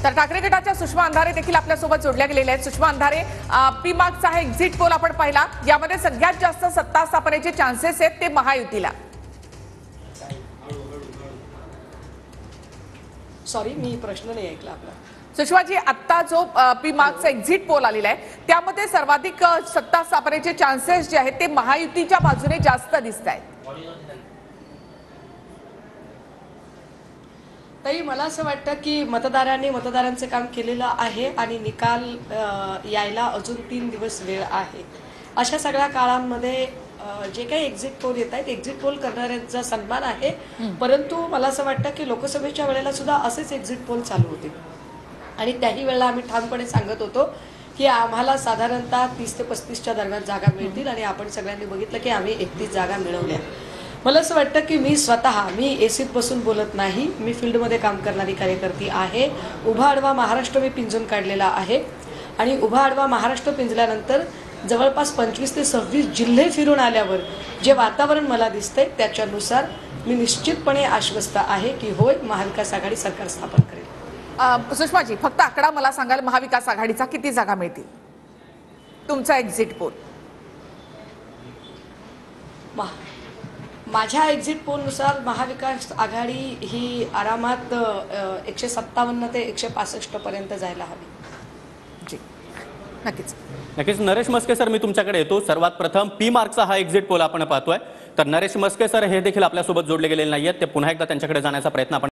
तर ठाकरे गटाच्या सुषमा अंधारे देखील आपल्या सोबत जोडल्या गेलेल्या आहेत। सुषमा अंधारे, पी मार्क्सचा हा एक्झिट पोल आपण पाहिला, यामध्ये सगळ्यात जास्त सत्ता स्थापनेचे चान्सेस आहेत ते महायुतीला। सॉरी, मी प्रश्न नाही ऐकला आपला। सुषमाजी, आता जो पी मार्क्सचा एक्झिट पोल आलेला आहे त्यामध्ये सर्वाधिक सत्ता स्थापनेचे चान्सेस जे आहेत ते महायुतीच्या बाजूने जास्त दिसत आहेत। ताई, मला असं वाटतं की मतदारांनी मतदारांचे काम केलेलं आहे आणि निकाल यायला अजून 3 दिवस वेळ आहे। अशा सगळ्या काळांमध्ये जे काही एक्झिट पोल येत आहेत, एक्झिट पोल करणाऱ्यांचा सन्मान आहे, परंतु मला असं वाटतं की लोकसभेच्या वेळेला सुद्धा असेच एक्झिट पोल चालू होते आणि त्याही वेळेला आम्ही ठामपणे सांगत होतो की आम्हाला साधारणतः 30 ते 35च्या दरम्यान जागा मिळतील आणि आपण सगळ्यांनी बघितलं की आम्ही 31 जागा मिळवल्या। मला असं वाटतं की मी एसीत बसून बोलत नाही, मी फील्डमध्ये काम करणारी कार्यकर्ती आहे। उभा आडवा महाराष्ट्र मी पिंजून काढलेला आहे आणि उभा आडवा महाराष्ट्र पिंजल्यानंतर जवळपास 25 ते 26 जिल्हे फिरून आल्यावर जे वातावरण मला दिसतंय त्याच्यानुसार मी निश्चितपणे आश्वस्त आहे की होय, महाविकास आघाडी सरकार स्थापन करेल। सुषमाजी, फक्त आकडा मला सांगाल, महाविकास आघाडीचा किती जागा मिळतील तुमचा एक्झिट पोल? माझ्या एक्झिट पोलनुसार महाविकास आघाडी ही आरामात 157 ते 165 पर्यंत जायला हवी। जी, नक्कीच नक्कीच। नरेश मस्के सर, मी तुमच्याकडे येतो। सर्वात प्रथम पी मार्क्सचा हा एक्झिट पोल आपण पाहतोय, तर नरेश मस्के सर हे देखील आपल्यासोबत जोडले गेलेले नाहीयेत, ते पुन्हा एकदा त्यांच्याकडे जाण्याचा प्रयत्न आपण